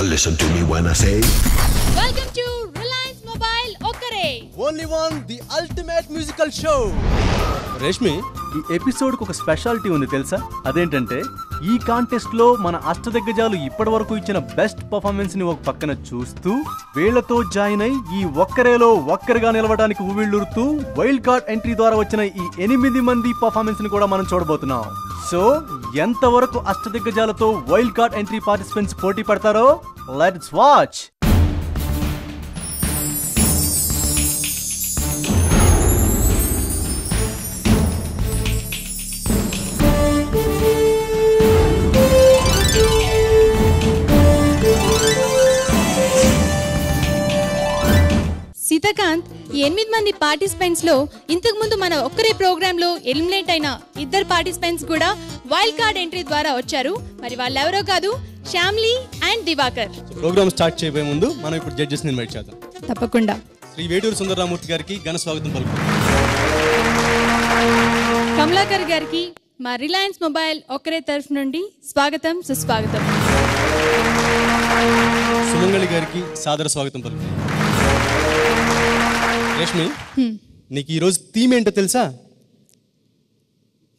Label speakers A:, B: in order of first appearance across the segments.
A: Listen to me when I say.
B: Welcome to Reliance Mobile Okare.
C: Only one, the ultimate musical show.
D: Reshmi, ఈ ఎపిసోడ్కి ఒక speciality ఉంది తెలుసా? అదేంటంటే ఈ కాంటెస్ట్లో మన అష్టదిగ్గజాలు ఇప్పటి వరకు ఇచ్చిన బెస్ట్ పర్ఫార్మెన్స్ ని ఒక పక్కన చూస్తూ వీళ్లతో జాయిన్ అయి ఈ ఒక్కరేలో ఒక్కరిగా నిలవడానికి ఉవ్విళ్ళూరుతూ వైల్డ్ కార్డ్ ఎంట్రీ ద్వారా వచ్చిన ఈ 8 మంది పర్ఫార్మెన్స్ ని కూడా మనం చూడబోతున్నాం. సో ఎంతవరకు అష్టదిగ్గజాలతో వైల్డ్ కార్డ్ ఎంట్రీ పార్టిసిపెంట్స్ పోటీ పడతారో లెట్స్ వాచ్.
B: సీతాకాంత్, ఈ 8 మంది పార్టిసిపెంట్స్ లో ఇంతకు ముందు మన ఒక్కరే ప్రోగ్రామ్ లో ఎలిమినేట్ అయిన 2 పార్టిసిపెంట్స్ కూడా వైల్డ్ కార్డ్ ఎంట్రీ ద్వారా వచ్చారు. మరి వాళ్ళు ఎవరో కాదు, శ్యామ్లీ అండ్ దివాకర్.
C: ప్రోగ్రామ్ స్టార్ట్ చేయబోయే ముందు మనం ఇప్పుడు జడ్జెస్ ని ఇన్వైట్ చేద్దాం.
B: తప్పకుండా.
C: శ్రీ వేటూరు సుందరరామూర్తి గారికి ఘన స్వాగతం పలుకుతాం.
B: కమలాకర్ గారికి మా రిలయన్స్ మొబైల్ ఒక్కరే తరఫు నుండి స్వాగతం, సుస్వాగతం.
C: సుమంగళి గారికి సాదర స్వాగతం పలుకుతాం. రేష్మి, నీకు ఈ రోజు థీమ్ ఏంటో తెలుసా?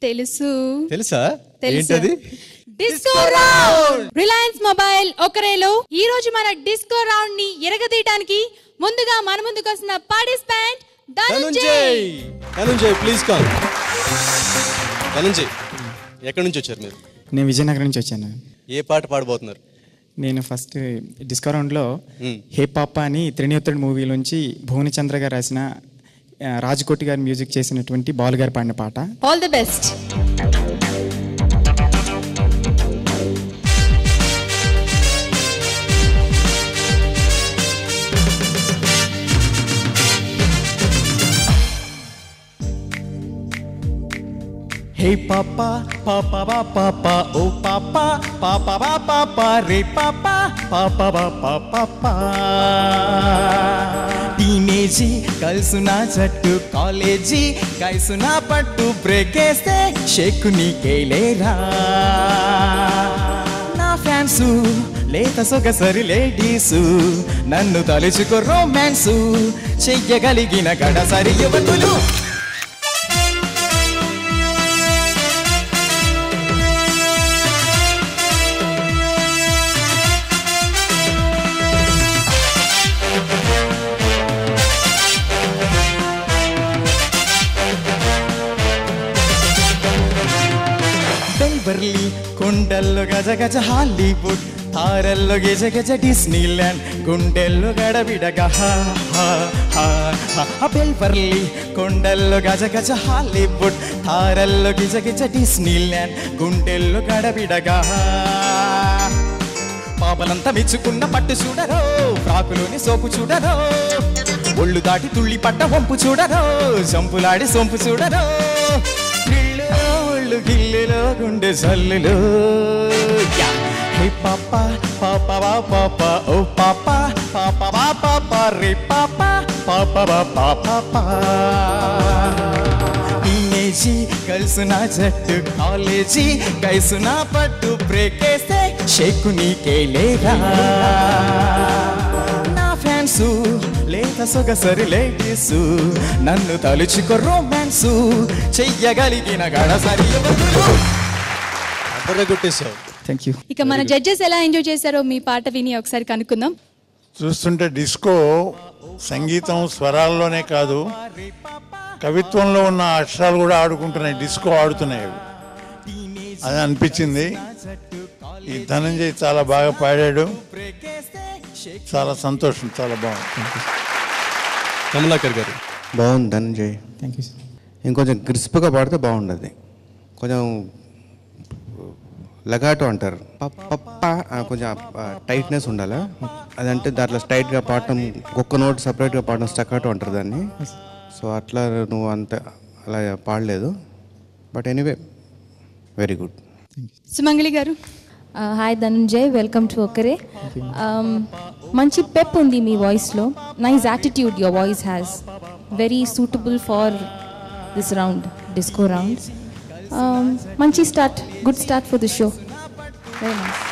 C: తెలుసా? ఏంటది?
B: Disco round. రిలయన్స్ మొబైల్ ఒకరేలో ఈ రోజు మన డిస్కో రౌండ్ ని ఎరగదీయడానికి ముందుగా మన ముందుకు వస్తున్న participant Dhananjay.
C: Dhananjay, please come. Dhananjay, ఎక్కడి నుంచి వచ్చారు మీరు?
E: నేను విజయనగరం నుంచి వచ్చాను.
C: ఏ పాట పాడబోతున్నారు?
E: నేను ఫస్ట్ డిస్కో రౌండ్లో హే పాప అని త్రినేత్రుడు మూవీలోంచి భువన చంద్ర గారు రాసిన రాజ్కోటి గారు మ్యూజిక్ చేసినటువంటి బాలు గారు పాడిన పాట.
B: All the best.
E: Hey papa, papa ba papa, oh papa, papa ba papa, re papa, papa ba papa. టీనేజీ కలుసునా జట్టు, కాలేజీ కలుసునా పట్టు, బ్రేక్ వేస్తే షేక్ నీకేలేరా. నా ఫ్యాన్సు లేత సొగసరి లేడీసు, నన్ను తలుచుకో రొమాన్సు, చెయ్యగలిగిన గడసరి యువకులు. కొండల్లో గజ గజ హాలీవుడ్, తారల్లో గజ గజ డిస్నీల్యాండ్, గుండెల్లో గడబిడగ బెల్వర్లీ. కొండల్లో గజ గజ హాలీవుడ్, తారల్లో గిజ గిజ డిస్నీల్యాండ్, గుండెల్లో గడబిడగ. పాపలంతా మెచ్చుకున్న పట్టు చూడరో, ఫ్రాకులోని సోపు చూడరో, ఒళ్ళు దాటి తుళ్ళి పట్ట వంపు చూడరో, జంపులాడి సొంపు చూడరో, గిల్లులో గుండె జల్లులో. హే పాప, పాప బా పాప, ఓ పాప, పాప బా పాప, రే పాప, పాప బా పాప. టీనేజీ కలుసునా జట్టు, కాలేజీ కలుసునా పట్టు, బ్రేక్ వేస్తే షేక్ నీకేలేరా. నా ఫ్యాన్సు లేత సొగసరి లేడీసు, నన్ను తలుచుకో రొమాన్సు, చెయ్యగలిగిన గడసరి యువకులు.
C: కొట్టేశావు.
E: Thank you.
B: ఇక మన జడ్జెస్ ఎలా ఎంజాయ్ చేశారో మీ పాట విని ఒకసారి కనుక్కుందాం.
F: చూస్తుంటే డిస్కో సంగీతం స్వరాల్లోనే కాదు, కవిత్వంలో ఉన్న అక్షరాలు కూడా ఆడుకుంటున్నాయి, డిస్కో ఆడుతున్నాయి. అది అనిపించింది. ఈ ధనంజయ్ చాలా బాగా పాడాడు, చాలా సంతోషం, చాలా బాగుంది.
C: కమలాకర్ గారు.
G: బాగుంది ధనంజయ్.
E: Thank you.
G: ఇంకొంచెం క్రిస్ప్గా పాడితే బాగుండదు, కొంచెం లగాటో అంటారు, కొంచెం టైట్నెస్ ఉండాలా. అదంటే దాంట్లో స్ట్రైట్గా పాడటం, ఒక్క నోట్ సపరేట్గా పాడటం స్టకాటో అంటారు దాన్ని. సో అట్లా నువ్వు అంత అలా పాడలేదు. But anyway very good.
B: Sumangali గారు.
H: హాయ్ ధనంజయ్, వెల్కమ్ టు ఒకరే. మంచి పెప్ ఉంది మీ వాయిస్లో, nice attitude your voice has, very suitable for this round, disco rounds. మంచి start, good start for the show. Very nice.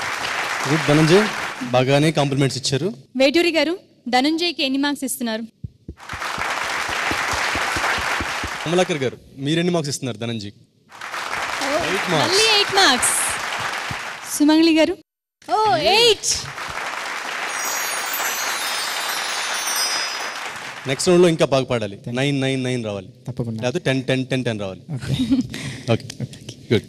C: Good Dhananjay. బాగానే కాంప్లిమెంట్స్ ఇచ్చారు.
B: వేటూరి గారు, ధనుంజయ్కి ఎన్ని మార్క్స్ ఇస్తున్నారు?
C: కమలాకర్ గారు, మీరెన్ని మార్క్స్ ఇస్తున్నారు ధనంజయ్? 8 marks.
B: మళ్ళీ 8 మార్క్స్. సుమంగ్లి గారు, 8.
C: నెక్స్ట్ రౌండ్ లో ఇంకా బాగా పాడాలి. 9 9 9 రావాలి,
E: తప్పకుండా.
C: లేదా 10 10 10 10 రావాలి. Okay, good.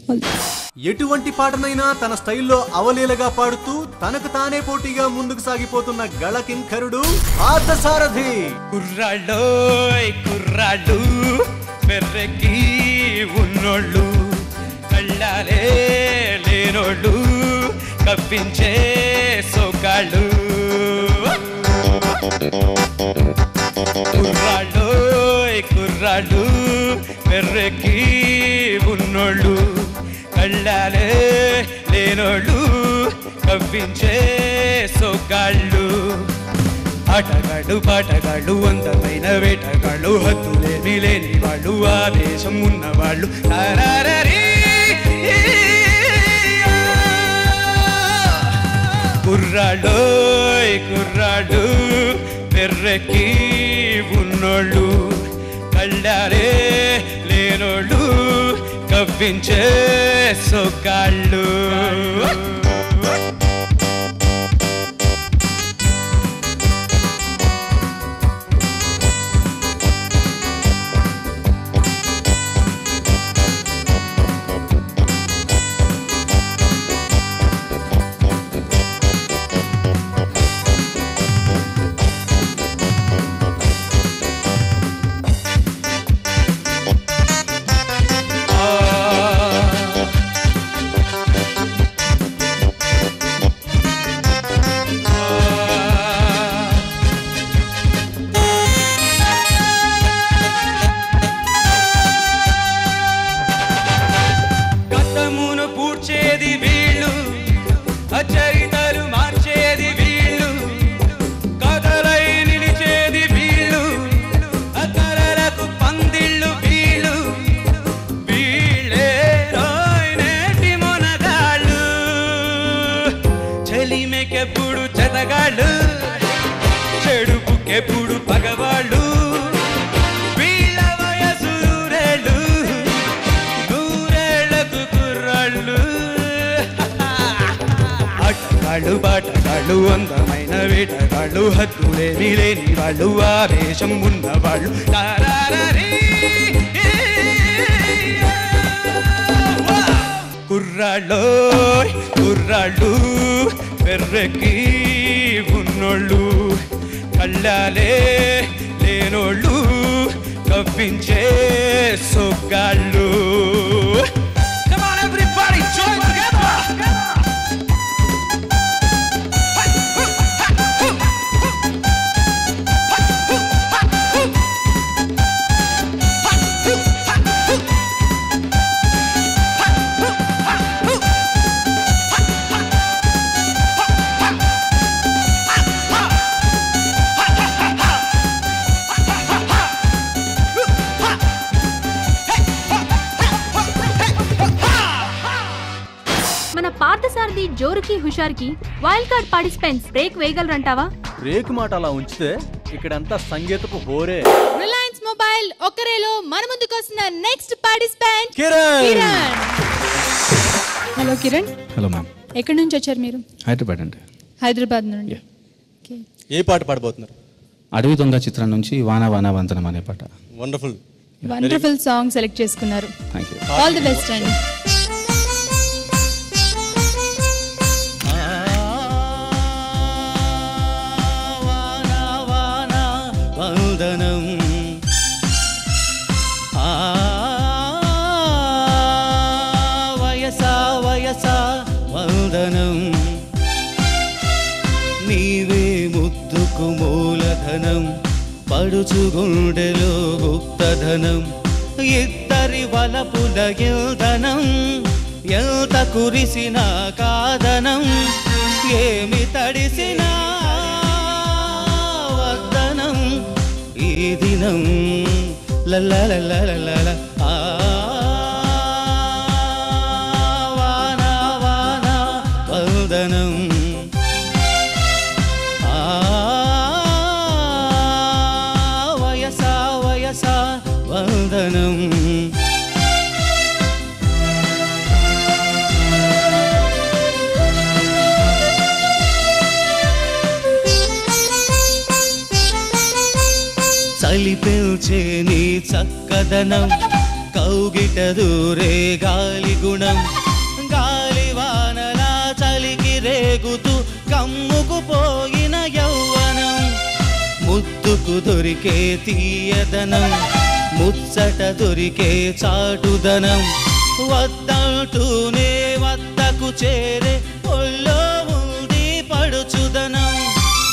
D: ఎటువంటి పాటనైనా తన స్టైల్లో అవలీలగా పాడుతూ తనకు తానే పోటీగా ముందుకు సాగిపోతున్న గళకింకరుడు పార్థసారథి.
E: కుర్రాళ్ళు మెర్రెకి ఉన్నోళ్ళు, కళ్ళాలే లేనోళ్ళు, కప్పించే సోకాళ్ళు. కుర్రాళ్ళు మెర్రెకి ఉన్నోళ్ళు, కళ్ళాలే లేనోళ్ళు, కవ్వించే సోకాళ్ళు. ఆటగాళ్ళు పాటగాళ్ళు, అందమైన వేటగాళ్ళు, హద్దులేమి లేని వాళ్ళు, ఆవేశం ఉన్నవాళ్ళు. కుర్రాళ్ళు మెర్రెకి ఉన్నోళ్ళు, కళ్ళారే లేనోళ్ళు, కవ్వించే సోకాళ్ళు. చరితలు మార్చేది వీళ్ళు, కథలై నిలిచేది వీళ్ళు, అతరలకు పందిళ్ళు వీళ్ళు, వీళ్ళే రోయినేటి మొనగాళ్ళు, చెలిమెకెప్పుడు చెతగాళ్ళు, చెడుపుకెప్పుడు పగవాళ్ళు, వీళ్ళ వయసు నూరేళ్ళు, నూరేళ్లకు కుర్రాళ్ళు. ఆటగాళ్ళు బాటగాళ్ళు, అందమైన వేటగాళ్ళు, హద్దులేమి లేని వాళ్ళు, ఆవేశం ఉన్నవాళ్ళు. కుర్రాళ్ళు పెర్రెకి ఉన్నోళ్ళు, కళ్ళాలే లేనోళ్ళు, కవ్వించే సొగ్గాళ్ళు. Come on everybody, join together.
B: మన పార్థసారథి జోరుకి హుషార్కి వైల్డ్ కార్డ్ పార్టిసిపెంట్స్ బ్రేక్ వేయగలరంటావా?
D: బ్రేక్ మాట అలా ఉంచితే ఇక్కడంతా సంగీతపు హోరే.
B: రిలయన్స్ మొబైల్ ఒక్కరేలో మన ముందుకు వస్తున్న next participant
C: Kiran.
B: Hello Kiran.
A: Hello ma'am.
B: ఎక్కడి నుంచి వచ్చారు మీరు?
A: హైదరాబాద్ అండి.
B: హైదరాబాద్ నుండి.
C: ఏ పాట పాడబోతున్నారు?
A: అడవి దొంగ చిత్రం నుంచి వాన వాన వంతనం అనే పాట.
C: వండర్ఫుల్
B: సాంగ్ సెలెక్ట్ చేసుకున్నారు.
A: Thank you.
B: All the best అండి.
E: వందనం వయసా వయసా వందనం, నీవే ముద్దుకు మూలధనం, పడుచు గుండెలో గుప్తధనం, ఇద్దరి వలపుల గిల్దనం, ఎంత కురిసినా కాదనం, ఏమి తడిసినా వద్దనం, ఈ దినం లల్లలల్లలల్ల వాన వాన వందనం.
I: కలిపెల్చే నీ చక్కదనం కౌగిట దూరే గాలి గుణం గాలివానలా చలికి రేగుతూ కమ్ముకుపోయిన యౌవనం ముద్దుకు దొరికే తీయదనం ముచ్చట దొరికే చాటుదనం వద్దంటూనే వద్దకు చేరే ఒళ్ళో ఉంది పడుచుదనం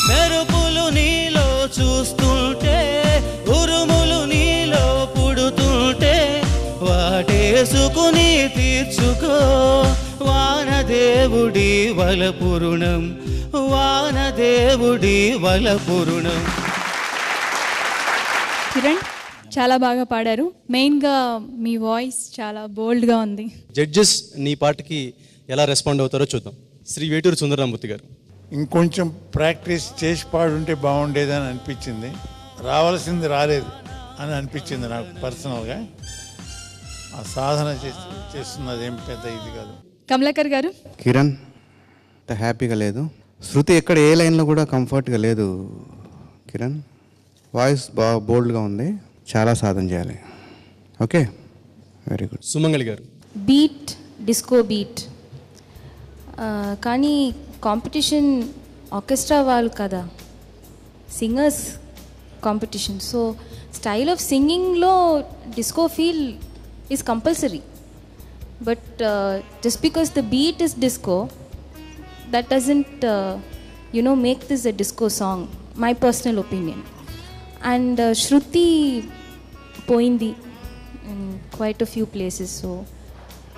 I: మెరుపులు నీలో చూస్తుంటే ఉరుములు నీలో పుడుతుంటే వాటేసుకుని తీర్చుకో వానదేవుడి వలపురుణం వానదేవుడి వలపురుణం.
B: కిరణ్ చాలా బాగా పాడారు. మెయిన్గా మీ వాయిస్ చాలా బోల్డ్గా ఉంది.
C: జడ్జెస్ నీ పాటకి ఎలా రెస్పాండ్ అవుతారో చూద్దాం. శ్రీ వేటూరి సుందరరామూర్తి గారు.
F: ఇంకొంచెం ప్రాక్టీస్ చేసి పాడుంటే బాగుండేదని అనిపించింది. రావాల్సింది రాలేదు అని అనిపించింది నాకు పర్సనల్గా. ఆ సాధన చేస్తున్నది ఏం పెద్ద ఇది కాదు.
B: కమలాకర్ గారు.
G: కిరణ్ అంత హ్యాపీగా లేదు. శృతి ఎక్కడ ఏ లైన్లో కూడా కంఫర్ట్గా లేదు. కిరణ్ వాయిస్ బాగా బోల్డ్గా ఉంది. చాలా సాధన చేయాలి. Okay, very good.
C: సుమంగళి గారు.
H: Beat, disco beat. కానీ కాంపిటీషన్ ఆర్కెస్ట్రా వాళ్ళు కదా, singers competition. So style of సింగింగ్లో disco feel is compulsory. But just because the beat is disco, that doesn't make this a disco song, my personal opinion. And Shruti poindi in quite a few places, so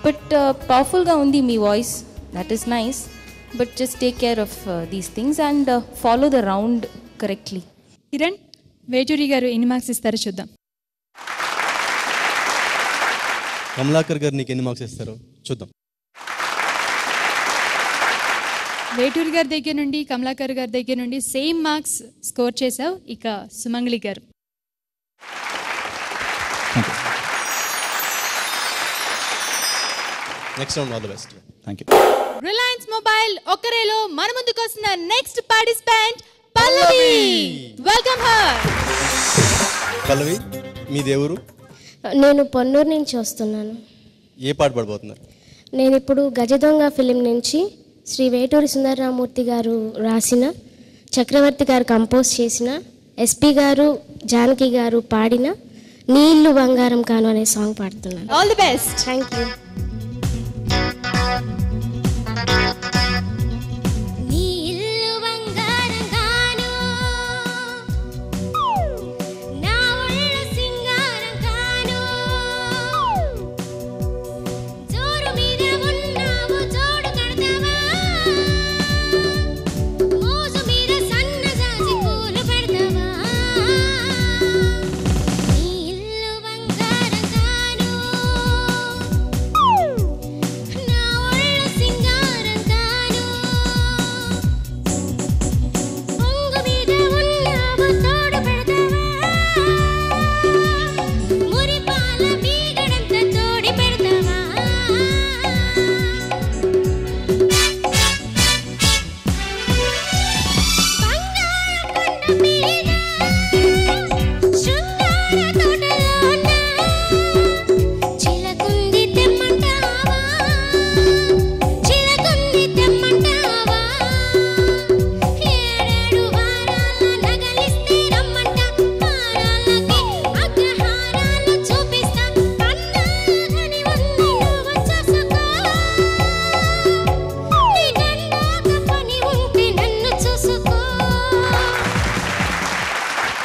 H: but powerful ga undi me voice, that is nice, but just take care of these things and follow the round correctly.
B: Kiran, Veturi గారు ఎన్ని marks ఇస్తారో చూద్దాం.
C: కమలాకర్ గారు నీకు ఎన్ని marks ఇస్తారో చూద్దాం.
B: వేటూరి గారి దగ్గర నుండి, కమలాకర్ గారి దగ్గర నుండి సేమ్ మార్క్స్ స్కోర్ చేసావు. ఇక సుమంగళి గారు.
C: Next round all the best.
A: Thank you.
B: Reliance mobile ఒక్కరేలో మన ముందుకు వస్తున్న next participant Pallavi. Welcome her.
C: Pallavi, మీ దేవురు?
J: నేను పొన్నూరు నుంచి వస్తున్నాను.
C: ఏ పాట పాడబోతున్నారు?
J: నేను ఇప్పుడు గజదొంగ ఫిలిం నుంచి శ్రీ వేటూరి సుందరరామూర్తి గారు రాసిన, చక్రవర్తి గారు కంపోజ్ చేసిన, ఎస్పి గారు జానకి గారు పాడిన నీ ఇల్లు బంగారం కాను అనే సాంగ్ పాడుతున్నాను.
B: All the best.
J: Thank you.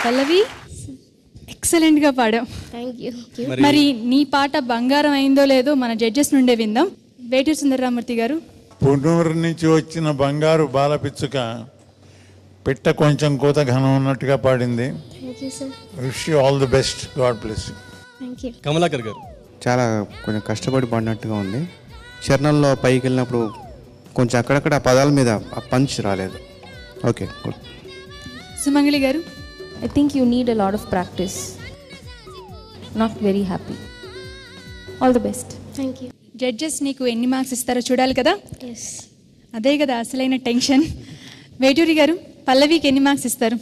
B: Pallavi, excellent గా పాడావు.
J: Thank you.
B: మరి నీ పాట బంగారం అయిందో లేదో మన జడ్జెస్ నుండే విందాం. వేటూరి సుందరరామూర్తి గారు.
F: పునూరు నుంచి వచ్చిన బంగారు బాలపిచ్చుక పిట్ట కొంచెం కోత ఘనం ఉన్నట్టుగా పాడింది. Wish you all the best. God bless you.
J: Thank you.
C: Kamalakar గారు.
G: చాలా కొంచెం కష్టపడి పాడినట్టుగా ఉంది. చరణంలో పైకి వెళ్ళినప్పుడు కొంచెం అక్కడక్కడ ఆ పదాల మీద ఆ పంచ్ రాలేదు. Okay, good.
B: సుమంగళి గారు.
H: I think you need a lot of practice. Not very happy. All the best.
J: Thank you.
B: Judges నీకు ఎన్ని మార్క్స్ ఇస్తారో చూడాలి కదా.
J: Yes.
B: అదే కదా అసలైన టెన్షన్. వేటూరి గారు, పల్లవికి ఎన్ని మార్క్స్ ఇస్తారు?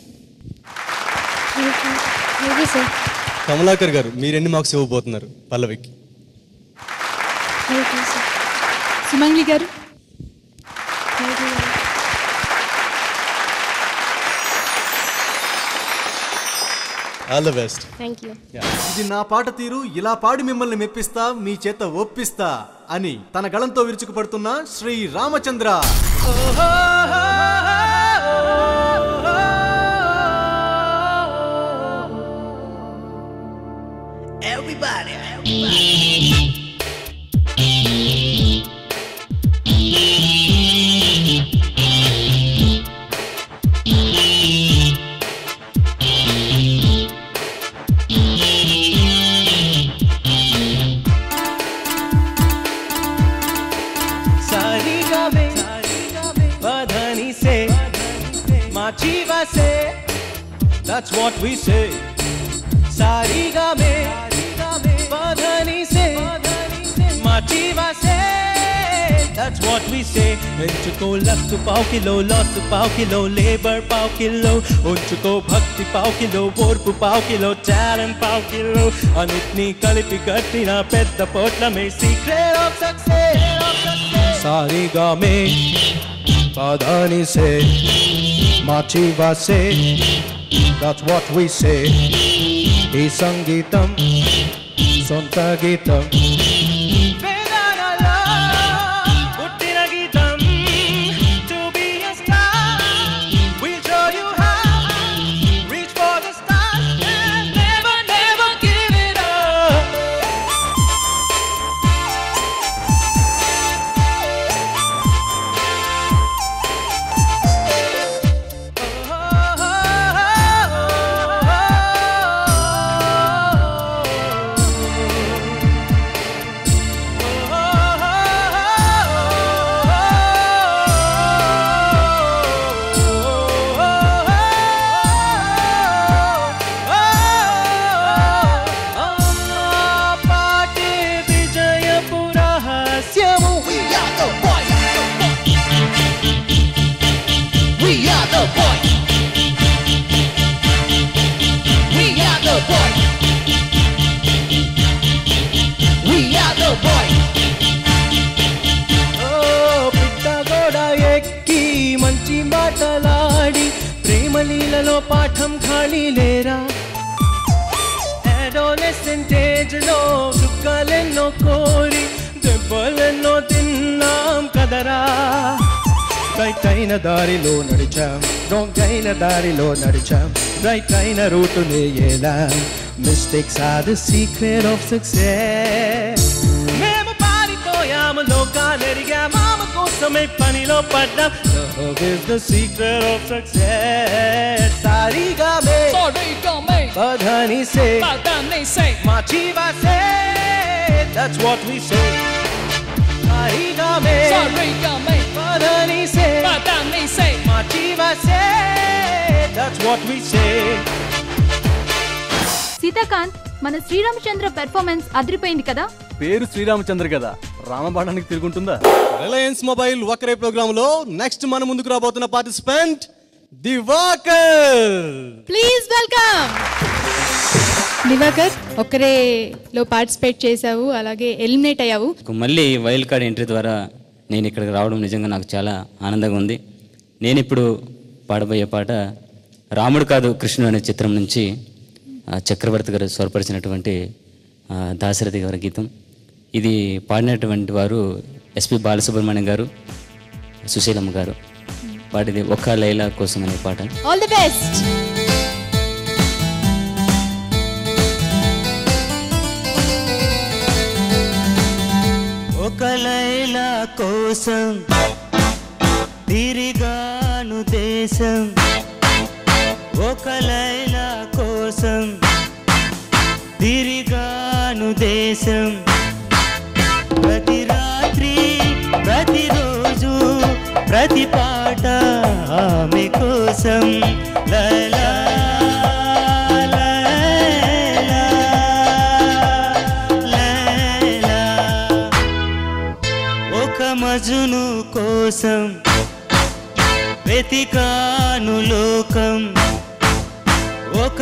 J: Thank you sir.
C: కమలాకర్ గారు మీరు ఎన్ని మార్క్స్ ఇవ్వబోతున్నారు పల్లవికి?
J: Thank you sir.
B: సుమంగ్లి గారు.
J: Thank you.
C: All the best.
J: Thank you.
D: ఇది నా పాట తీరు, ఇలా పాడి మిమ్మల్ని మెప్పిస్తా, మీ చేత ఒప్పిస్తా అని తన గళంతో విరుచుకుపడుతున్న Shri Ramachandra.
I: That's what we say. Sariga me, padhani se, machiva se. That's what we say. Unchuko lust pav kilo, lost pav kilo, labor pav kilo. Unchuko bhakti pav kilo, vorpu pav kilo, talent pav kilo. Anitni kalipi kattina pedda potla me secret of success. Sariga me, padhani se, machiva se. That's what we say. Ee sangeetam, sonta geetam. Vedanala, puttina geetam. To be a star, we'll show you how. Reach for the stars and never, never give it up. మాటలాడి ప్రేమలీలలో పాఠం ఖాళీ లేరా adolescent ఏజ్లో సుఖాలెన్నో కోరి దెబ్బలెన్నో తిన్నాం కదరా right అయిన దారిలో నడిచాం wrong అయిన దారిలో నడిచాం రైట్ అయిన రూటునే ఏలాం mistakes are the secret of success మేము పారిపోయాము లోకాలెరిగా మామ కోసమే పనిలో పడ్డాం love is the secret of success sariga me padhani se machiva se that's what we say sariga me padhani se machiva se that's what we say
B: Seethakanth మన Sriramachandra performance అదిరిపోయింది కదా
D: పేరు శ్రీరామచంద్ర కదా రామబాణానికి తిరుగుంటుందా
C: రిలయన్స్ మొబైల్ ఒకరే ప్రోగ్రామ్ లో నెక్స్ట్ మన ముందుకు రాబోతున్న participant Divakar
B: please welcome Divakar ఒకరేలో పార్టిసిపేట్ చేసావు అలాగే ఎలిమినేట్ అయ్యావు
K: మళ్ళీ వైల్డ్ కార్డ్ ఎంట్రీ ద్వారా నేను ఇక్కడికి రావడం నిజంగా నాకు చాలా ఆనందంగా ఉంది నేను ఇప్పుడు పాడబోయే పాట రాముడు కాదు కృష్ణుడు అనే చిత్రం నుంచి చక్రవర్తి గారు స్వరపరిచినటువంటి దాశరథి గారి గీతం ఇది పాడినటువంటి వారు ఎస్పి బాలసుబ్రహ్మణ్యం గారు సుశీలమ్మ గారు పాడిది ఒక్క లైలా కోసం అనే పాట
B: ఆల్ ది బెస్ట్
I: ఒక లైలా కోసం తిరిగాను దేశం ఒక లైలా కోసం తిరిగాను దేశం ప్రతి రాత్రి ప్రతిరోజు ప్రతి పాట ఆమె కోసం లైలా లైలా లైలా ఒక మజును కోసం వెతికాను లోకం ఒక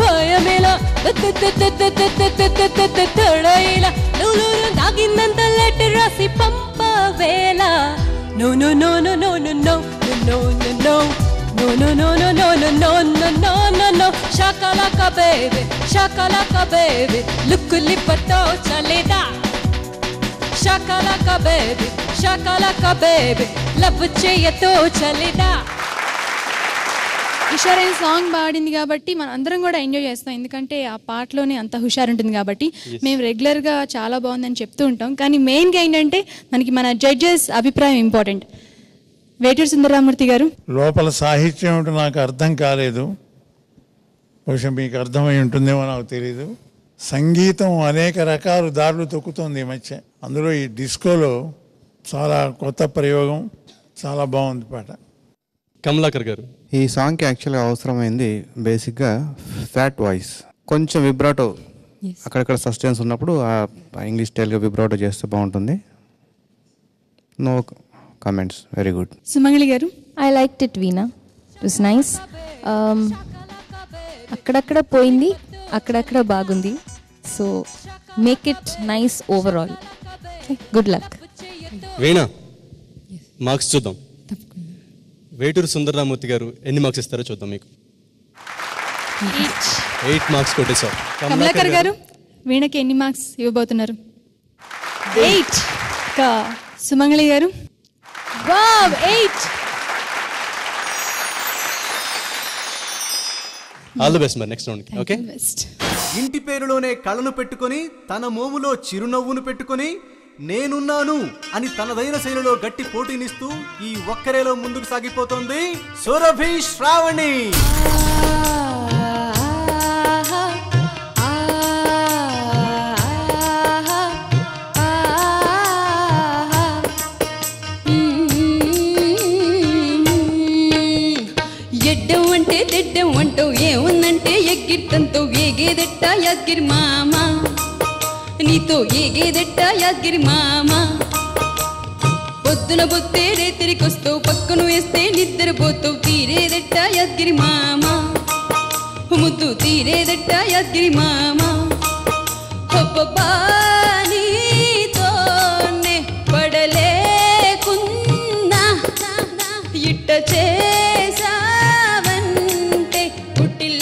L: భయమేలా తడైలా నువ్వు నాగిందంత లెటర్ రాసి పంపవేళ no no no no no no no no no No no no no no no no no no no no shakalaka baby look lipato chaleda shakalaka baby love cheyato chaleda
B: హుషారైన song పాడింది కాబట్టి మనం అందరం కూడా enjoy చేస్తాం, ఎందుకంటే ఆ పాటలోనే అంత హుషారు ఉంటుంది కాబట్టి. మేము రెగ్యులర్గా చాలా బాగుందని చెప్తూ ఉంటాం, కానీ మెయిన్గా ఏంటంటే మనకి మన జడ్జెస్ అభిప్రాయం ఇంపార్టెంట్. వేటూరి సుందరరామూర్తి గారు,
F: లోపల సాహిత్యం ఏంటో నాకు అర్థం కాలేదు, బహుశా మీకు అర్థమై ఉంటుందేమో నాకు తెలీదు. సంగీతం అనేక రకాల దారులు తొక్కుతోంది ఈ మధ్య, అందులో ఈ డిస్కోలో చాలా కొత్త ప్రయోగం, చాలా బాగుంది పాట.
C: కమలాకర్ గారు,
G: ఈ సాంగ్కి యాక్చువల్గా అవసరమైంది బేసిక్గా ఫ్యాట్ వాయిస్, కొంచెం విబ్రాటో అక్కడక్కడ సస్టెన్స్ ఉన్నప్పుడు ఆ ఇంగ్లీష్ స్టైల్గా విబ్రాటో చేస్తే బాగుంటుంది. No comments, very good.
B: Sumangali గారు,
H: I liked it Veena, it was nice. అక్కడక్కడ పోయింది, అక్కడక్కడ బాగుంది. So make it nice overall. Good luck.
C: Veena, marks చూద్దాం. వేటూరి సుందరరామూర్తి గారు ఎన్ని మార్క్స్ ఇస్తారో చూద్దాం. మీకు 8 మార్క్స్ కొట్టేశారు.
B: కమలాకర్ గారు, వీణకి ఎన్ని మార్క్స్ ఇవ్వబోతున్నారు? 8. సుమంగళి గారు, వావ్ 8.
C: ఆల్ ది బెస్ట్ మరి నెక్స్ట్ రౌండ్ కి. ఓకే,
D: ఇంటి పేరులోనే కళను పెట్టుకొని తన మోములో చిరునవ్వును పెట్టుకొని నేనున్నాను అని తనదైన శైలిలో గట్టి పోటీనిస్తూ ఈ ఒక్కరేలో ముందుకు సాగిపోతుంది సురభి శ్రావణి.
M: ఎడ్డం అంటే తెడ్డం అంటూ ఏముందంటే ఎగ్గిట్టంతో ఏగేదెట్ట యగ్గిరి మామ, నీతో ఏగేదెట్ట యగ్గిరి మామ. పొద్దున బొత్తే రేతిరికొస్తూ పక్కను వేస్తే నిద్రపోతూ తీరేదెట్ట యగ్గిరి మామ, ముద్దు తీరేదెట్ట యగ్గిరి మామ. హొబ్బబ్బా నీతోనే పడలేకున్నా ఇట్ట చేసావంటే పుట్టిలేవోతా.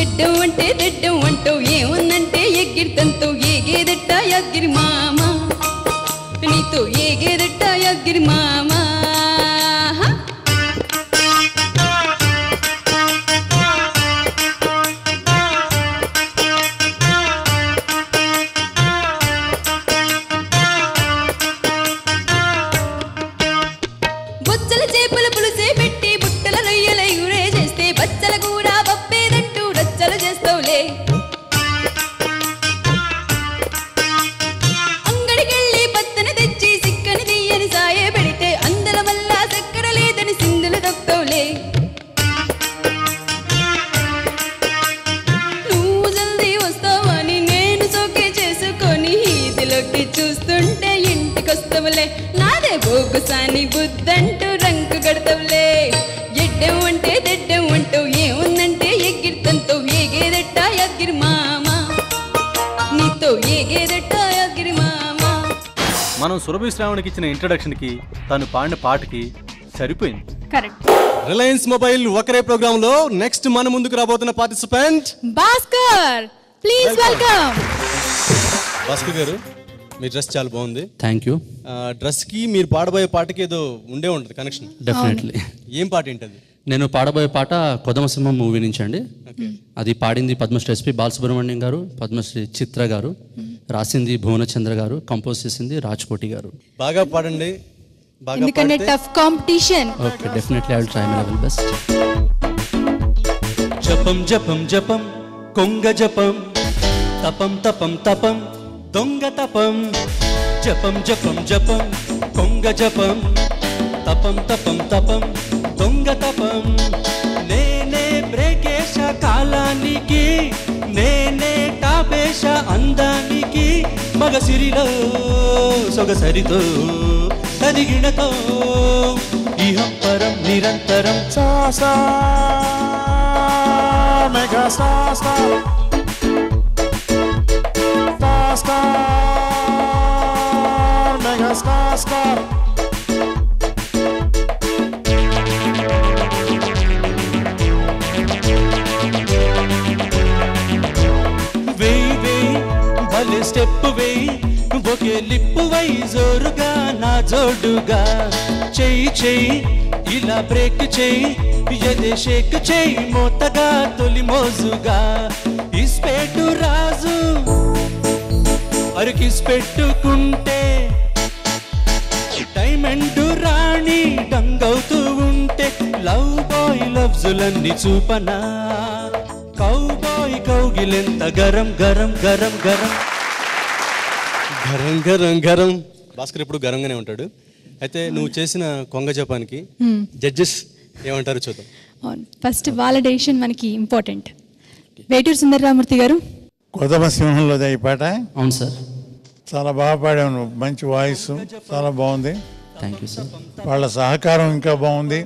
M: ఎడ్డం అంటే తెడ్డం అంటూ ఏముందంటే ఎగ్గిరితంతో ఏగేదెట్ట యగ్గిరి మామ, నీతో ఏగేదెట్ట యగ్గిరి మామ. బొచ్చల చేపల పులుసే పెట్టి బుట్టల రొయ్యల యూరే చేస్తే బచ్చల కూర పప్పేదట్టు రచ్చలు చేస్తావులే. అంగడికెళ్ళి పత్తన తెచ్చి సిక్కని తీయని సాయే పెడితే అందల వల్ల చక్కెర లేదని సిందులు దొక్తావులే. నువ్వు జల్దీ వస్తావని నేను సోకే చేసుకొని ఈదిలోకి చూస్తుంటే ఇంటికొస్తావులే. నాదే బోగుసాని బుద్ధంటూ రంకు గడతవులే. ఎడ్డం అంటే తెడ్డం అంటూ ఏముందంటే ఎగ్గిరితంతో ఏగేదెట్ట యగ్గిరి మామ, నీతో ఏగేదెట్ట యగ్గిరి మామ.
D: మనం సురభి శ్రావణికి ఇచ్చిన ఇంట్రడక్షన్ కి తను పాడిన పాటకి సరిపోయింది.
B: కరెక్ట్.
C: రిలయన్స్ మొబైల్ ఒకరే ప్రోగ్రామ్ లో నెక్స్ట్ మన ముందుకు రాబోతున్న participant
B: Bhaskar, please welcome.
C: Bhaskar గారు, మీ డ్రెస్ చాలా బాగుంది.
A: Thank you.
C: డ్రెస్ కి మీరు పాడబోయే పాటకి ఏదో ఉండే ఉంటుంది కనెక్షన్.
A: డెఫినెట్లీ.
C: ఏం పాట ఏంటది?
A: నేను పాడబోయే పాట కొదమసింహం మూవీ నుంచి అండి. అది పాడింది పద్మశ్రీ ఎస్పి బాలసుబ్రహ్మణ్యం గారు, పద్మశ్రీ చిత్ర గారు, రాసింది భువనచంద్ర గారు, కంపోజ్ చేసింది రాజ్కోటి గారు.
C: బాగా పాడండి, బాగా
B: ఎందుకంటే tough competition.
A: Okay, definitely I will try my level best.
I: జపం జపం జపం కొంగ జపం, తపం తపం తపం దొంగ తపం. జపం జపం జపం కొంగ జపం, తపం తపం తపం దొంగ తపం. నేనే బ్రేకేశ కాలానికి, నేనే టాపేశ అందానికి. మగ సిరిలో సొగసరితో తదిగిణతో ఇహం పరం నిరంతరం
E: Mega star, star, star, star, mega star, star.
I: వేయి వేయి భలే స్టెప్ వేయి ఒకే లిప్పు వై జోరుగా నా జోడుగా చెయ్యి చెయ్యి ఇలా బ్రేక్ చెయ్యి ఎదే షేక్ చెయ్యి మోతగా తొలి మోజుగా ఇస్పెట్టు రాజు అరికిస్ పెట్టుకుంటే డైమండ్ రాణి డంగవుతూ ఉంటే లవ్ బాయ్ లవ్జులన్నీ చూపనా కౌబాయ్ కౌగిలెంత గరం గరం గరం గరం
C: గరం గరం గరం. భాస్కర్ ఇప్పుడు గరంగానే ఉంటాడు. అయితే నువ్వు చేసిన కొంగ జపానికి జడ్జెస్ ఏమంటారు చూద్దాం.
B: ఫస్ట్ వాలిడేషన్ మనకి ఇంపార్టెంట్. వేటూరి సుందరరామూర్తి గారు,
F: కొదమ సింహంలోది ఈ పాట.
A: అవును సార్.
F: చాలా బాగా పాడావు నువ్వు, మంచి వాయిస్, చాలా బాగుంది.
A: Thank you sir.
F: వాళ్ళ సహకారం ఇంకా బాగుంది,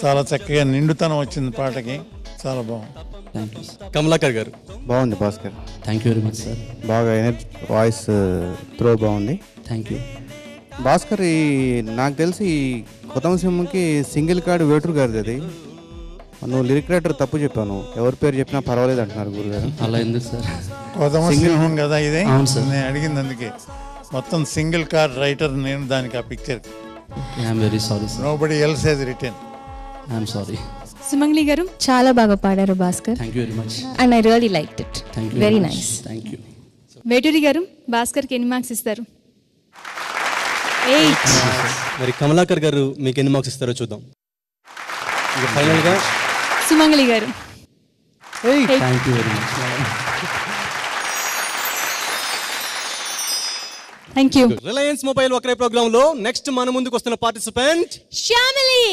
F: చాలా చక్కగా నిండుతనం వచ్చింది పాటకి, చాలా బాగుంది.
A: Thank you sir.
C: కమలాకర్ గారు,
G: బాగుంది Bhaskar.
A: Thank you very much sir.
G: బాగా ఎనర్జీ, వాయిస్ త్రో బాగుంది.
A: Thank you
G: Bhaskar. ఈ నాకు తెలిసి ఈ కొత్త సింహంకి సింగిల్ కార్డు వేటూరు గారిది అది. నువ్వు లిరిక్ రైటర్ తప్పు చెప్పాను, ఎవరి పేరు చెప్పినా పర్వాలేదు అంటున్నారు గురుగారు.
A: అలా ఎందుకు సార్?
F: కొదమ సింహం కదా ఇది.
A: అవును సార్.
F: నేను అడిగింది అందుకే. మొత్తం సింగిల్ కార్డ్ రైటర్ నేను దానికి, ఆ picture.
A: I'm very sorry sir.
F: Nobody else has written.
A: I'm sorry.
B: Sumangali గారు,
H: చాలా బాగా పాడారు Bhaskar.
A: Thank you very much.
H: And I really liked it.
A: Thank you
H: very nice.
A: Thank you.
B: Veturi గారు, భాస్కర్కి ఎన్ని మార్క్స్ ఇస్తారు? 8.
C: మరి కమలాకర్ గారు మీకు ఎన్ని మార్క్స్ ఇస్తారో చూద్దాం. ఇక ఫైనల్గా
B: సుమంగ్లి గారు,
A: thank you very much.
B: Thank you.
C: Reliance mobile ఒకరే ప్రోగ్రామ్ లో నెక్స్ట్ మన ముందుకు వస్తున్న participant
B: Shyamili.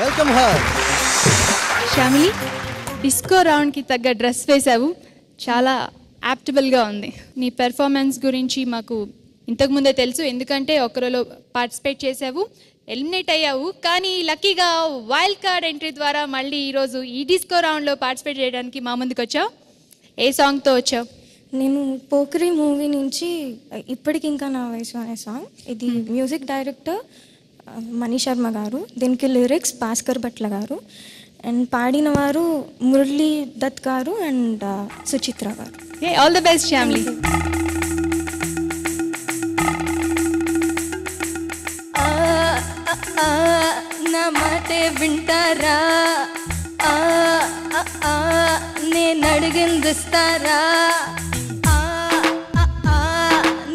C: Welcome her.
B: Shyamili, disco రౌండ్కి తగ్గ డ్రెస్ వేసావు, చాలా యాప్టబుల్గా ఉంది. నీ పెర్ఫార్మెన్స్ గురించి మాకు ఇంతకుముందే తెలుసు, ఎందుకంటే ఒకరిలో పార్టిసిపేట్ చేసావు, ఎలిమినేట్ అయ్యావు. కానీ లక్కీగా వైల్డ్ కార్డ్ ఎంట్రీ ద్వారా మళ్ళీ ఈరోజు ఈ డిస్కో రౌండ్లో పార్టిసిపేట్ చేయడానికి మా ముందుకు వచ్చావు. ఏ సాంగ్తో వచ్చావు?
N: నేను పోకరి మూవీ నుంచి ఇప్పటికి ఇంకా నా వయసు అనే సాంగ్. ఇది మ్యూజిక్ డైరెక్టర్ మణి శర్మ గారు, దీనికి లిరిక్స్ భాస్కర్ భట్ల గారు, అండ్ పాడిన వారు మురళీ దత్ గారు అండ్ సుచిత్ర గారు.
B: All the best Shyamili.
N: నా మాటే వింటారా, నేను అడిగిందిస్తారా,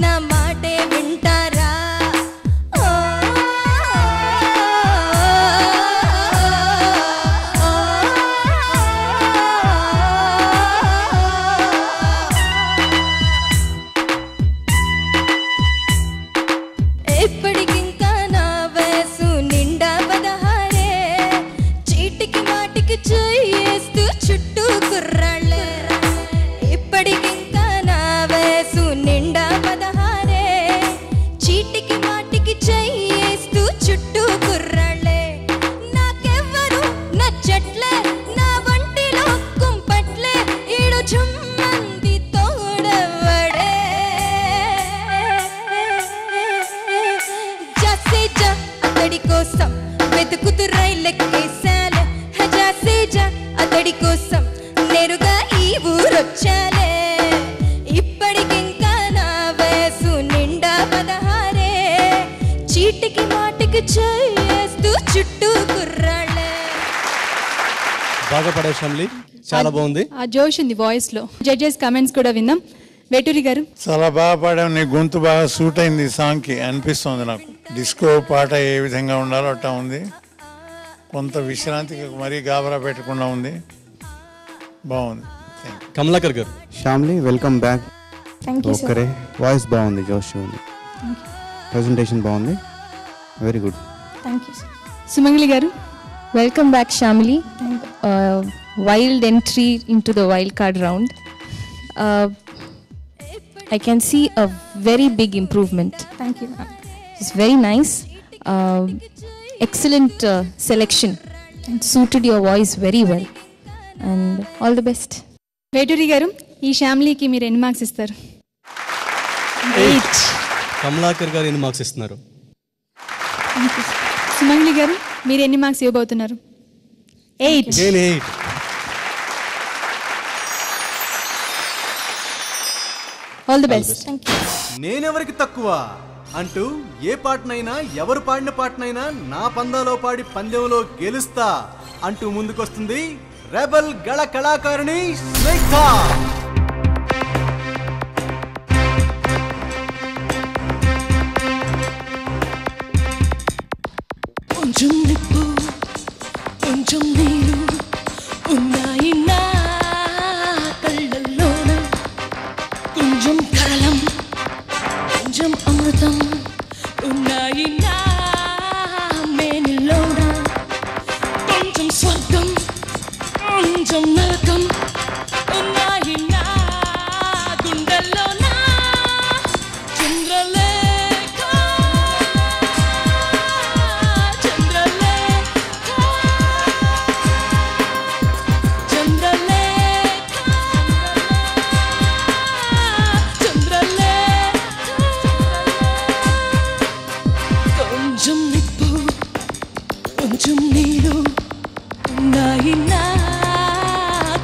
N: నా మాటే వింటారా, ఇప్పటికింకా నా వయసు నిండా 16, చీటికి మాటికి చేస్తూ చుట్టూ కుర్రాళ్ళే. ఇప్పటికింకా నా వయసు నిండా 16, చీటికి మాటికి చేస్తూ చుట్టూ కుర్రాళ్ళే. నాకెవ్వరు నచ్చట్లే, నా వంటిలో కుంపట్లే, ఈడు చుమ్మంది తోడవడే. జసేజా అతడి కోసం వెతుకుతూ రైలెక్కేసాలే, జసేజా అతడి కోసం నేరుగా ఈ ఊరొచ్చాలే. ఇప్పటికింకా నా వయసు నిండా 16, చీటికి మాటికి చేస్తూ చుట్టూ కుర్రాళ్ళే.
C: బాగా పడావు శ్యామిలి, చాలా బాగుంది.
B: ఆ జోష్ ఉంది వాయిస్లో. జడ్జెస్ కమెంట్స్ కూడా విందాం. వేటూరి గారు,
F: చాలా బాగా పాడావు, నీ గొంతు బాగా సూట్ అయింది ఈ సాంగ్కి అనిపిస్తుంది నాకు. డిస్కో పాట ఏ విధంగా ఉండాలో అట్టా ఉంది, కొంత విశ్రాంతికి మరీ గాబరా పెట్టకుండా ఉంది, బాగుంది.
C: కమలాకర్ గారు,
G: Shyamili welcome back.
N: Thank you sir.
G: Okay, voice బాగుంది, జోష్ ఉంది, ప్రెజెంటేషన్ బాగుంది, very good.
N: Thank you sir.
B: Sumangali గారు,
H: Welcome back, Shamli. Wild entry into the wild card round. I can see a very big improvement.
N: Thank you.
H: It's very nice. excellent selection. It suited your voice very well. And all the best.
B: Veturi గారు, ఈ ఫ్యామిలీకి మీరు ఎన్ని marks ఇస్తారు?
C: 8. కమలాకర్ గారు ఎన్ని marks ఇస్తున్నారు?
B: సుమంగ్లి గారు, మీరు ఎన్ని మార్క్స్ ఇవ్వబోతున్నారు? 8. All the best.
D: నేనెవరికి తక్కువ అంటూ ఏ పాటనైనా ఎవరు పాడిన పాటనైనా నా పందాలో పాడి పందెంలో గెలుస్తా అంటూ ముందుకొస్తుంది రెబల్ గళ కళాకారిణి స్నేహ.
L: కొంచెం నిప్పు కొంచెం నీరు ఉన్నాయి నా కళ్ళల్లోన, కొంచెం కరళం కొంచెం అమృతం ఉన్నాయి నా మేనిలోన, కొంచెం స్వర్గం కొంచెం నరకం ఉన్నాయి నా గుండెల్లోన. చంద్రలేఖ కొంచెం నిప్పు కొంచెం నీరు ఉన్నాయి నా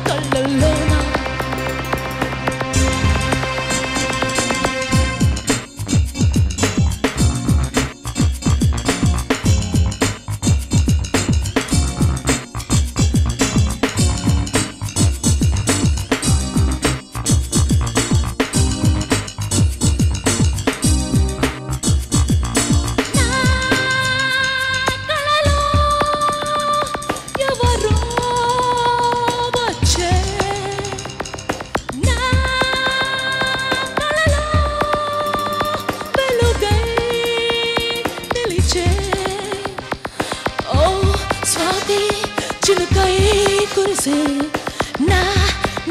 L: కళ్ళల్లోన. ఎవరో వచ్చే నా కలలో వెలుగై నిలిచే, ఓ స్వాతి చినుకై కురిసే నా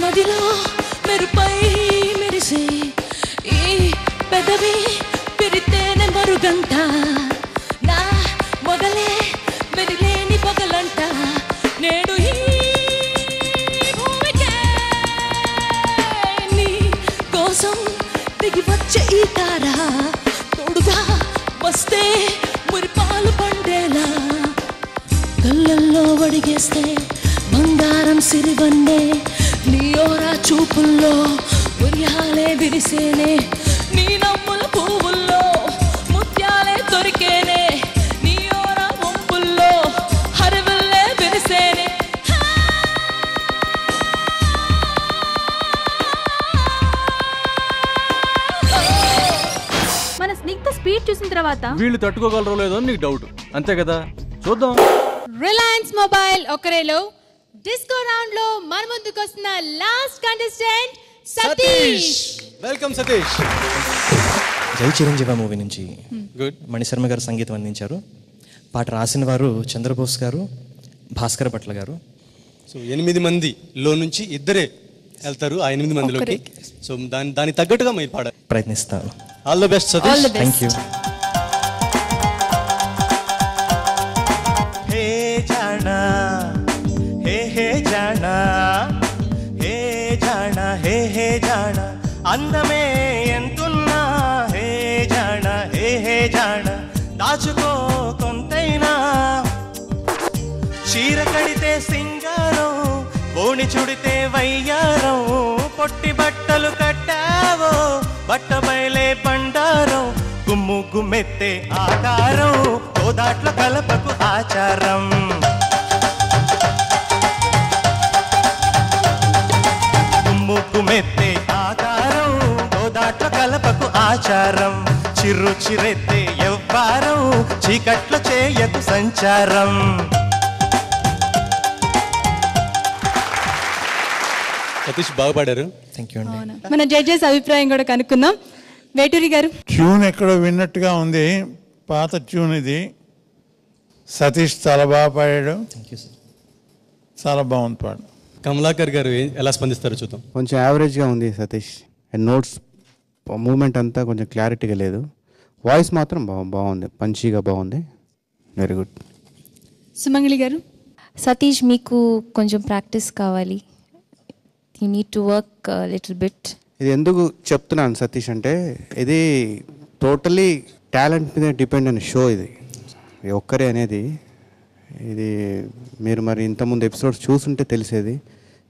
L: నదిలో మెరుపై మెరిసే, ఈ పెదవి పెరితేనే మరుగంట నా మొదలే మెరిలేని పగలంట. నేడు ఈ భూమికే నీ కోసం దిగి వచ్చే ఈ తార, తోడుగా వస్తే మురిపాలు పండేలా, కళ్ళల్లో వడిగేస్తే బంగారం సిరివన్నే, నీ ఓరా చూపుల్లో ఉయ్యాలే విరిసేనే, నీ నమ్ముల పువ్వుల్లో ముత్యాలే దొరికేనే, నీ ఓరా వంపుల్లో హరివిల్లే విరిసేనే.
B: మన స్నిగ్ధ స్పీడ్ చూసిన తర్వాత
D: వీళ్ళు తట్టుకోగలరో లేదో అని నీకు డౌట్, అంతే కదా? చూద్దాం.
B: రిలయన్స్ మొబైల్ ఒకరేలో డిస్కో రౌండ్ లో మన ముందుకు వస్తున్న last contestant Satish.
C: Welcome Satish.
E: జై చిరంజీవి మూవీ నుంచి
C: గుడ్
E: మణిశర్మ గారు సంగీతం అందించారు. పాట రాసిన వారు చంద్రబోస్ గారు, భాస్కర్ భట్ల గారు.
C: సో 8 మందిలో నుంచి ఇద్దరే వెళ్తారు ఆ 8 మందిలోకి. సో దాని తగ్గట్టుగా మీరు పాడాలి.
E: ప్రయత్నిస్తాను.
C: All the best Satish.
E: Thank you.
O: Hey జానా హే హే జానా హే జానా హే హే జానా అందమే ఎంతున్నా హే జానా హే హే జానా దాచుకో కొంతైనా చీర కడితే సింగారం బోణి చుడితే వయ్యారం పొట్టి బట్టలు కట్టావో బట్ట బయలే బండారం గుమ్ము గుమ్మెత్తే ఆకారం గోదాట్ల కలపకు ఆచారం గుమ్ము గుమ్మెత్తే ఆకారం గోదాట్ల కలపకు ఆచారం చిర్రు చిరెత్తే ఎవ్వారం చీకట్ల చేయకు సంచారం.
C: సతీష్ బాగా పాడారు.
E: థ్యాంక్ యూ అండి.
B: మన జడ్జెస్ అభిప్రాయం కూడా కనుక్కుందాం. వేటూరి గారు.
F: ట్యూన్ ఎక్కడో విన్నట్టుగా ఉంది, పాత ట్యూన్ ఇది. సతీష్ చాలా బాగా పాడాడు, చాలా బాగుంది పాడు.
C: కమలాకర్ గారు ఎలా స్పందిస్తారో చూద్దాం.
G: కొంచెం యావరేజ్గా ఉంది సతీష్. నోట్స్ మూమెంట్ అంతా కొంచెం క్లారిటీగా లేదు. వాయిస్ మాత్రం బాగుంది, పంచీగా బాగుంది. Very good.
B: సుమంగళి గారు.
H: సతీష్, మీకు కొంచెం ప్రాక్టీస్ కావాలి. You need to work little bit.
G: ఇది ఎందుకు చెప్తున్నాను సతీష్ అంటే, ఇది టోటలీ టాలెంట్ మీద డిపెండ్ అయిన షో. ఇది ఒక్కరే అనేది, ఇది మీరు మరి ఇంతకుముందు ఎపిసోడ్స్ చూస్తుంటే తెలిసేది.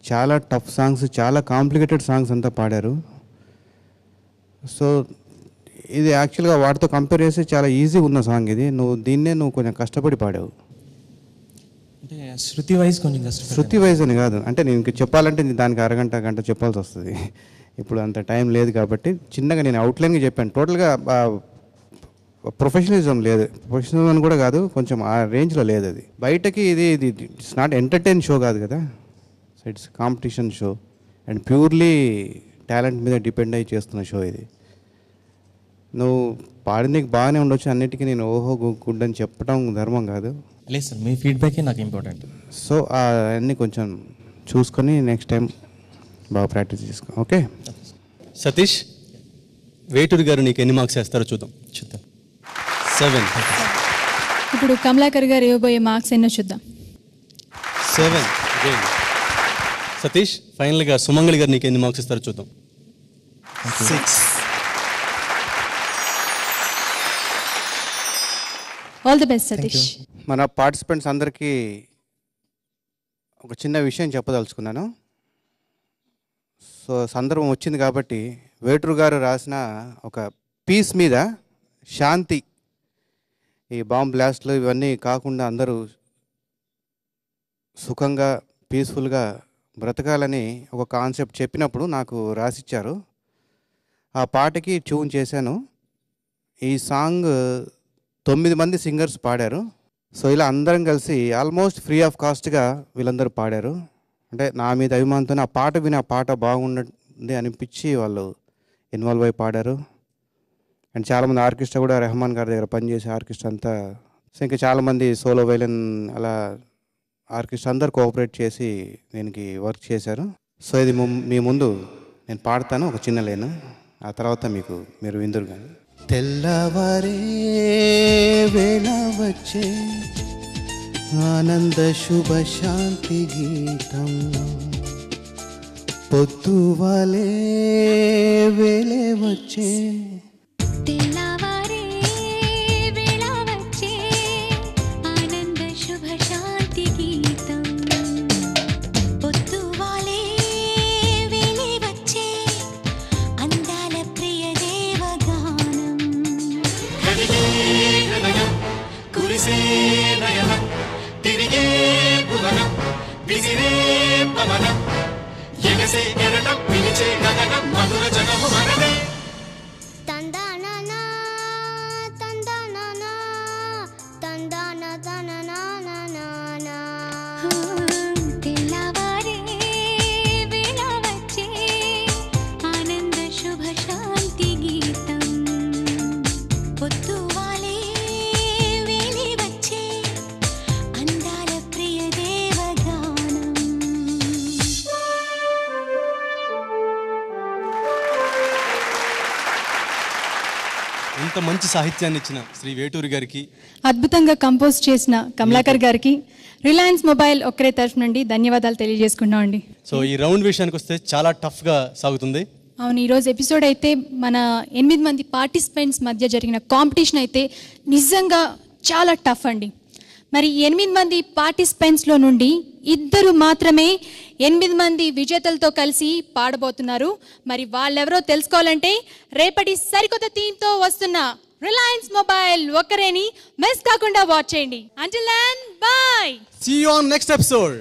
G: చాలా టఫ్ సాంగ్స్, చాలా కాంప్లికేటెడ్ సాంగ్స్ అంతా పాడారు. సో ఇది యాక్చువల్గా వాటితో కంపేర్ చేస్తే చాలా ఈజీగా ఉన్న సాంగ్ ఇది. నువ్వు కొంచెం కష్టపడి పాడావు.
E: అంటే శృతి వైజ్ కొంచెం కష్టం.
G: శృతి వైజ్ అని కాదు, అంటే నేను ఇంక చెప్పాలంటే దానికి గంట చెప్పాల్సి వస్తుంది. ఇప్పుడు అంత టైం లేదు కాబట్టి చిన్నగా నేను అవుట్లైన్గా చెప్పాను. టోటల్గా ప్రొఫెషనలిజం లేదు, ప్రొఫెషనలిజం అని కూడా కాదు, కొంచెం ఆ రేంజ్లో లేదు. అది బయటకి ఇది ఇట్స్ నాట్ ఎంటర్టైన్ షో కాదు కదా, so it's competition show and purely talent మీద డిపెండ్ అయ్యి చేస్తున్న షో ఇది. నువ్వు పాడింది బాగానే ఉండొచ్చు, అన్నిటికీ నేను ఓహో గుడ్ అని చెప్పడం ధర్మం కాదు.
E: లేదు సార్, మీ ఫీడ్బ్యాకే నాకు ఇంపార్టెంట్.
G: సో అవన్నీ కొంచెం చూసుకొని నెక్స్ట్ టైం బాగా ప్రాక్టీస్ చేసుకో. ఓకే
C: సతీష్, వేటూరి గారు నీకు ఎన్ని మార్క్స్ వేస్తారో చూద్దాం. 7.
B: ఇప్పుడు కమలాకర్ గారు ఇవ్వబోయే మార్క్స్ ఎన్నో చూద్దాం.
C: 7. సతీష్, ఫైనల్గా సుమంగళి గారు నీకు ఎన్ని మార్క్స్ ఇస్తారో చూద్దాం. 6.
B: All the best Satish.
G: మన పార్టిసిపెంట్స్ అందరికీ ఒక చిన్న విషయం చెప్పదలుచుకున్నాను. సో సందర్భం వచ్చింది కాబట్టి వేటూరు గారు రాసిన ఒక పీస్ మీద శాంతి, ఈ బాంబ్ బ్లాస్ట్లు ఇవన్నీ కాకుండా అందరూ సుఖంగా పీస్ఫుల్గా బ్రతకాలని ఒక కాన్సెప్ట్ చెప్పినప్పుడు నాకు రాసిచ్చారు. ఆ పాటకి ట్యూన్ చేశాను. ఈ సాంగ్ 9 మంది సింగర్స్ పాడారు. సో ఇలా అందరం కలిసి ఆల్మోస్ట్ ఫ్రీ ఆఫ్ కాస్ట్గా వీళ్ళందరూ పాడారు. అంటే నా మీద అభిమానంతో ఆ పాట విని ఆ పాట బాగుంది అనిపించి వాళ్ళు ఇన్వాల్వ్ అయి పాడారు. అండ్ చాలామంది ఆర్కెస్ట్రా కూడా రెహమాన్ గారి దగ్గర పనిచేసే ఆర్కెస్ట్రా అంతా, సో ఇంకా చాలామంది సోలో వైలన్ అలా ఆర్కెస్ట్రా అందరు కోఆపరేట్ చేసి దీనికి వర్క్ చేశారు. సో ఇది మీ ముందు నేను పాడతాను ఒక చిన్న లైన్, ఆ తర్వాత మీరు విందురు. కానీ
P: తెల్లవారే వేళ వచ్చే ఆనంద శుభ శాంతి గీతం, పొద్దువాలే వేళే వచ్చే
Q: తెల్లవారే వేళ వచ్చే ఆనంద శుభ శాంతి గీతం, పొద్దువాలే వేళే వచ్చే అందాల ప్రియ దేవగానం, కదిలే హృదయం కురిసే నయనం తిరిగే భువనం విసిరే పవనం ఎగసే ఎరటం పిలిచే గగనం మధుర జగము మనదే.
J: తందానా తందానా తందానా తననా
Q: తెల్లవారే వేళ వచ్చే ఆనంద శుభ శాంతి గీతం, పొద్దువాలే వేళే వచ్చే అందాల ప్రియ దేవగానం.
C: ఇంత మంచి సాహిత్యాన్ని ఇచ్చిన శ్రీ వేటూరి గారికి,
B: అద్భుతంగా కంపోజ్ చేసిన కమలాకర్ గారికి రిలయన్స్ మొబైల్ ఒక్కరే తరఫు నుండి ధన్యవాదాలు తెలియజేసుకున్నాం అండి.
C: సో ఈ రౌండ్ విషయానికి వస్తే చాలా టఫ్గా సాగుతుంది.
B: అవును, ఈరోజు ఎపిసోడ్ అయితే మన 8 మంది పార్టిసిపెంట్స్ మధ్య జరిగిన కాంపిటీషన్ అయితే నిజంగా చాలా టఫ్ అండి. మరి 8 మంది పార్టిసిపెంట్స్లో నుండి 2 మాత్రమే 8 మంది విజేతలతో కలిసి పాడబోతున్నారు. మరి వాళ్ళెవరో తెలుసుకోవాలంటే రేపటి సరికొత్త థీమ్తో వస్తున్న రిలయన్స్ మొబైల్ ఒక్కరేని మిస్ కాకుండా వాచ్ చేయండి. Until then, bye.
C: See you on next episode.